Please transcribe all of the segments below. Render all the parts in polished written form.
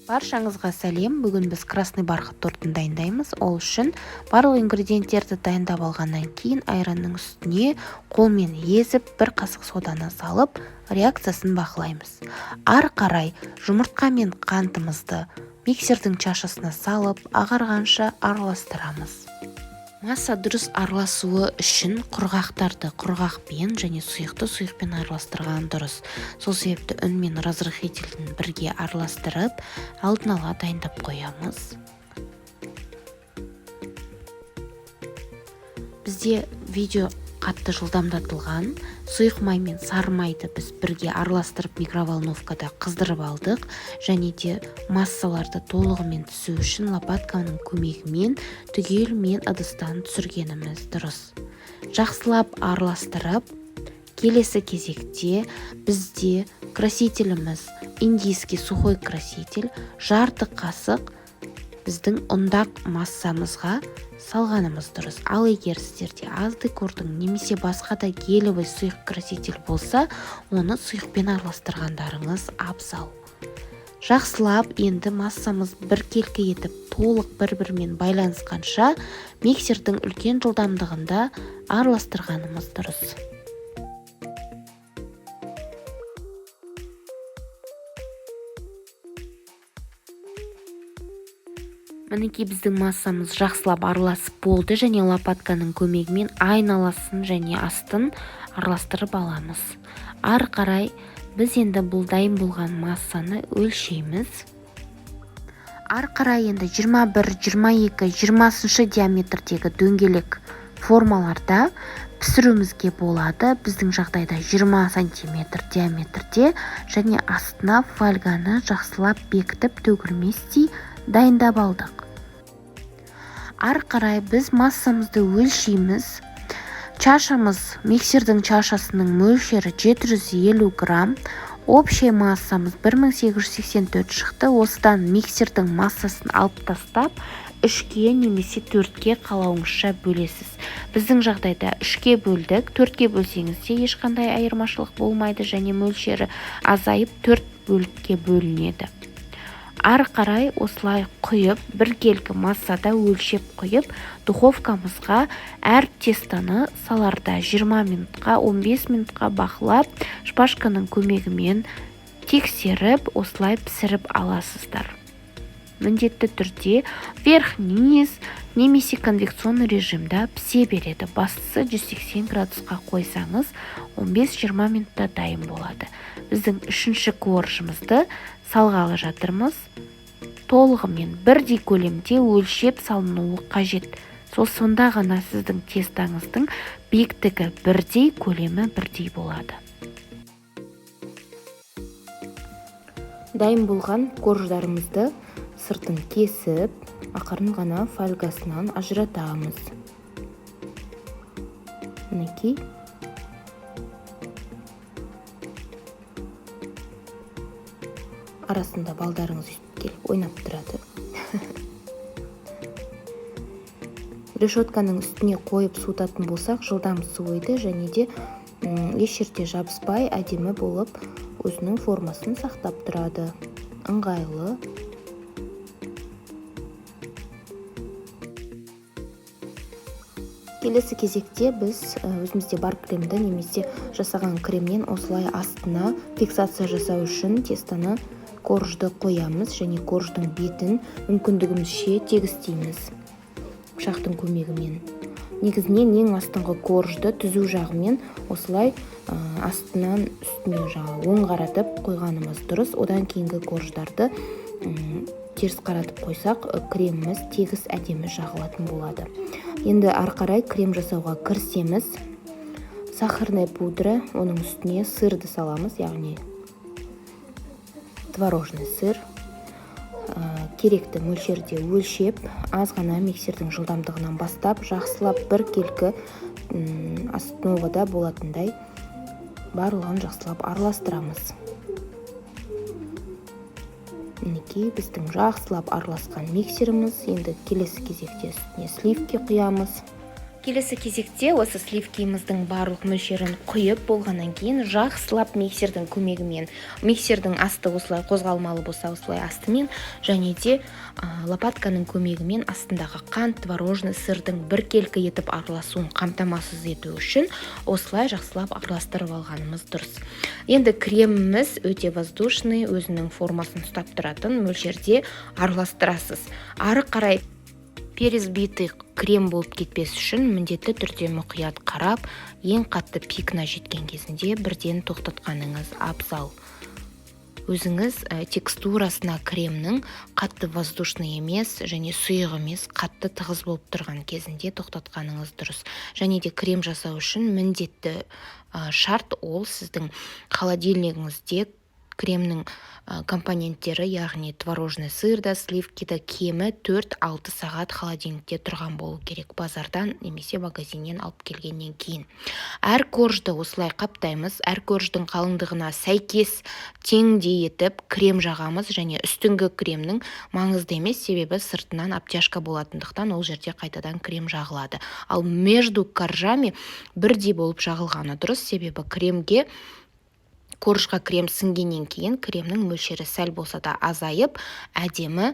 Баршаңызға сәлем. Бүгін біз красный бархат тортын дайындаймыз. Ол үшін барлық ингредиенттерді дайындап алғаннан кейін айранның үстіне қолмен езіп, бір қасық соданы салып, реакциясын бақылаймыз. Ары қарай жұмыртқа мен қантымызды миксердің чашасына салып, ағарғанша араластырамыз. Масса дұрыс араласуы үшін құрғақтарды құрғақпен және сұйықты сұйықпен араластырған дұрыс. Сол себепті үн мен разрыхителін бірге араластырып, алдын ала дайындап қоямыз. Бізде видео қатты жылдамдатылған. Сұйық май мен сары майды біз бірге араластырып микроволновкада қыздырып алдық. Және де массаларды толығымен түсу үшін лопатканың көмегімен түгелімен ыдыстан түсіргеніміз дұрыс. Жақсылап араластырып, келесі кезекте бізде красителіміз индийский сухой краситель жарты қасық біздің ұндақ массамызға салғанымыз дұрыс. Ал егер сіздерде аздыкордың немесе басқа да гелевый сұйық краситель болса, оны сұйықпен араластырғандарыңыз абзал. Жақсылап енді массамыз біркелкі етіп толық бір-бірімен байланысқанша миксердің үлкен жылдамдығында араластырғанымыз дұрыс. Мінекей біздің массамыз жақсылап араласып болды және лопатканың көмегімен айналасын және астын араластырып аламыз. Ары қарай біз енді бұл дайын болған массаны өлшейміз. Ары қарай енді 21, 22, 20 диаметрдегі дөңгелек формаларда пісіруімізге болады. Біздің жағдайда 20 см диаметрде және астына фольганы жақсылап бекітіп төгілместей дайындап алдық. Ары қарай біз массамызды өлшейміз. Чашамыз, миксердің чашасының мөлшері 750 грамм. Общий массамыз 1884 шықты. Осыдан миксердің массасын алып тастап, 3-ке немесе 4-ке қалауыңызша бөлесіз. Біздің жағдайда 3-ке бөлдік. 4-ке бөлсеңіз де ешқандай айырмашылық болмайды және мөлшері азайып 4 бөлікке бөлінеді. Ары қарай осылай құйып, біркелкі массада өлшеп құйып, духовкамызға әр тестаны саларда 20 минутқа, 15 минутқа бақылап, шпажканың көмегімен тексеріп, осылай пісіріп аласыздар. Міндетті түрде верх-низ немесе конвекционный режимда пісе береді. Бастысы 180 градусқа қойсаңыз, 15-20 минутта дайын болады. Біздің 3-ші коржымызды салғалы жатырмыз. Толығымен бірдей көлемде өлшеп салынуы қажет. Сонда ғана сіздің тестаңыздың биіктігі бірдей, көлемі бірдей болады. Дайын болған корждарымызды сыртын кесіп, ақырын ғана фольгасынан ажыратамыз. Мінекей. Арасында балдарыңыз келіп ойнап тұрады. Решетканың үстіне қойып суытатын болсақ, жылдам суиды және де еш жерде жабыспай әдемі болып өзінің формасын сақтап тұрады. Ыңғайлы. Келесі кезекте біз өзімізде бар кремді немесе жасаған кремнен осылай астына фиксация жасау үшін тестаны коржды қоямыз және корждың бетін мүмкіндігімізше тегістейміз пышақтың көмегімен. Негізінен ең астыңғы коржды түзу жағымен осылай астынан үстіне оң қаратып қойғанымыз дұрыс. Одан кейінгі корждарды теріс қаратып қойсақ, креміміз тегіс әдемі жағылатын болады. Енді ары қарай крем жасауға кірісеміз. Сахарная пудра, оның үстіне сырды саламыз, яғни творожный сыр. Керекті мөлшерде өлшеп, аз ғана миксердің жылдамдығынан бастап, жақсылап біркелкі основада болатындай барлығын жақсылап араластырамыз. Мінекей біздің жақсылап араласқан миксеріміз. Енді келесі кезекте үстіне сливки құямыз. келесі кезекте осы сливкимыздың барлық мөлшерін құйып болғаннан кейін жақсылап миксердің асты осылай қозғалмалы болса осылай астымен және де лопатканың көмегімен астындағы қант, творожный сырдың біркелкі етіп араласуын қамтамасыз ету үшін осылай жақсылап араластырып алғанымыз дұрыс. Енді креміміз өте воздушный, өзінің формасын ұстап тұратын мөлшерде араластырасыз. Ары қарай перезбитый крем болып кетпес үшін міндетті түрде мұқият қарап, ең қатты пикына жеткен кезінде бірден тоқтатқаныңыз абзал. Өзіңіз текстурасына кремнің қатты воздушный емес және сұйық емес, қатты тығыз болып тұрған кезінде тоқтатқаныңыз дұрыс. Және де крем жасау үшін міндетті шарт ол сіздің холодильнигіңізде кремнің компоненттері, яғни творожный сырда, сливкида кемі 4-6 сағат холодильникте тұрған болу керек, базардан немесе магазиннен алып келгеннен кейін. Әр коржды осылай қаптаймыз, әр корждың қалыңдығына сәйкес теңдей етіп крем жағамыз және үстіңгі кремнің маңызды емес, себебі сыртынан обтяжка болатындықтан ол жерде қайтадан крем жағылады. Ал между коржами бірдей болып жағылғаны дұрыс, себебі коржға крем сіңгеннен кейін кремнің мөлшері сәл болса да азайып, әдемі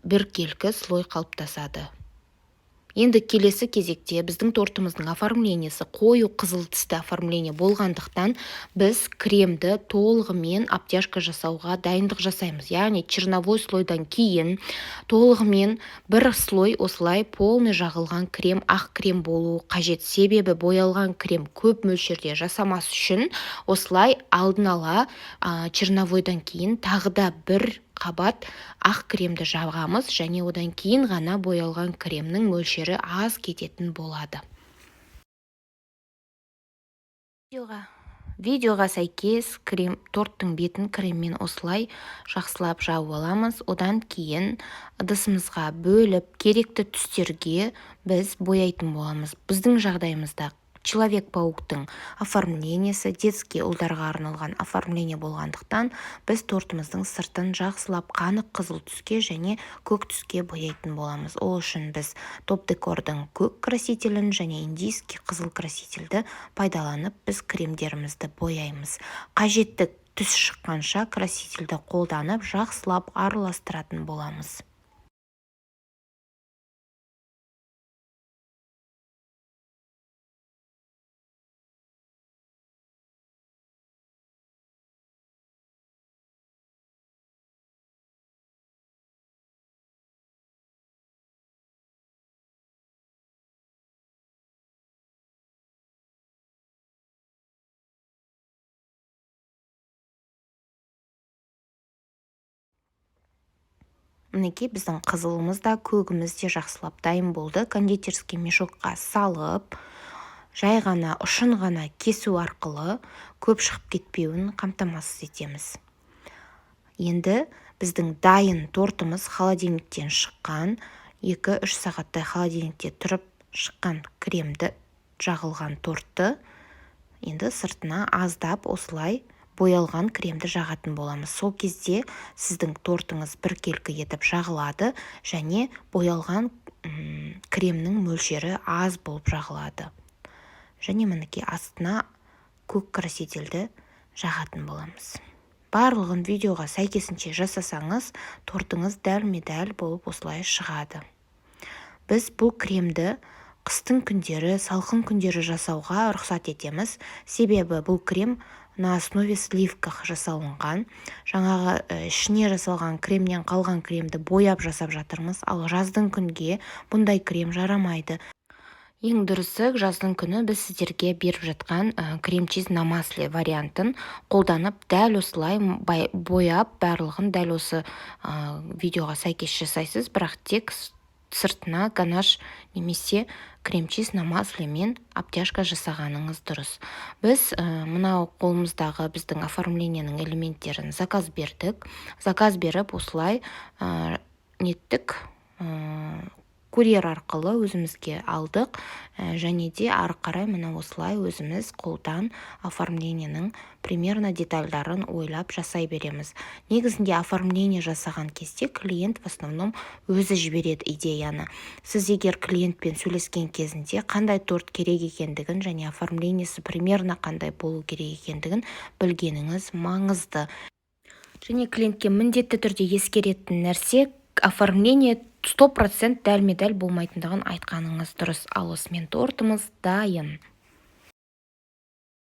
біркелкі слой қалыптасады. Енді келесі кезекте біздің тортымыздың оформлениесі қою қызыл түсті оформление болғандықтан біз кремді толығымен обтяжка жасауға дайындық жасаймыз. Яғни черновой слойдан кейін толығымен бір слой осылай полный жағылған крем, ақ крем болуы қажет. Себебі боялған крем көп мөлшерде жасамас үшін осылай алдын ала черновойдан кейін тағы да бір қабат ақ кремді жағамыз және одан кейін ғана боялған кремнің мөлшері аз кететін болады. Видеоға сәйкес торттың бетін креммен осылай жақсылап жауып аламыз. Одан кейін ыдысымызға бөліп керекті түстерге біз бояйтын боламыз. Біздің жағдайымызда Человек-пауктың оформлениесі детский ұлдарға арналған оформление болғандықтан біз тортымыздың сыртын жақсылап қанық қызыл түске және көк түске бояйтын боламыз. Ол үшін біз топ-декордың көк красителін және индийский қызыл красительді пайдаланып біз кремдерімізді бояймыз. Қажетті түс шыққанша красительді қолданып жақсылап араластыратын боламыз. Мінекей біздің қызылымыз да көгіміз де жақсылап дайын болды. Кондитерский мешокқа салып, жай ғана ұшын ғана кесу арқылы көп шығып кетпеуін қамтамасыз етеміз. Енді біздің дайын тортымыз холодильниктен шыққан, 2-3 сағаттай холодильникте тұрып шыққан кремді жағылған тортты енді сыртына аздап осылай боялған кремді жағатын боламыз. Сол кезде сіздің тортыңыз біркелкі етіп жағылады және боялған кремнің мөлшері аз болып жағылады. Және мінекей астына көк красительді жағатын боламыз. Барлығын видеоға сәйкесінше жасасаңыз, тортыңыз дәлме-дәл болып осылай шығады. Біз бұл кремді қыстың күндері, салқын күндері жасауға рұқсат етеміз. Себебі бұл крем на основе сливках жасалынған. Жаңағы ішіне жасалған кремнен қалған кремді бояп жасап жатырмыз, ал жаздың күнге бұндай крем жарамайды. Ең дұрысы жаздың күні біз сіздерге беріп жатқан крем-чиз на масле вариантын қолданып, дәл осылай бояп, барлығын дәл осы видеоға сәйкес жасайсыз, бірақ тек сыртына ганаш немесе крем-чиз на маслемен обтяжка жасағаныңыз дұрыс. Біз мынау қолымыздағы біздің оформлениенің элементтерін заказ бердік. Заказ беріп осылай неттік курьер арқылы өзімізге алдық, және де ары қарай мына осылай өзіміз қолдан оформлениенің примерно детальдарын ойлап жасай береміз. Негізінде оформление жасаған кезде клиент в основном өзі жібереді идеяны. Сіз егер клиентпен сөйлескен кезінде қандай торт керек екендігін және оформлениесі примерно қандай болу керек екендігін білгеніңіз маңызды. Және клиентке міндетті түрде ескеретін нәрсе оформление 100% дәлме-дәл болмайтындығын айтқаныңыз дұрыс. Ал осымен тортымыз дайын.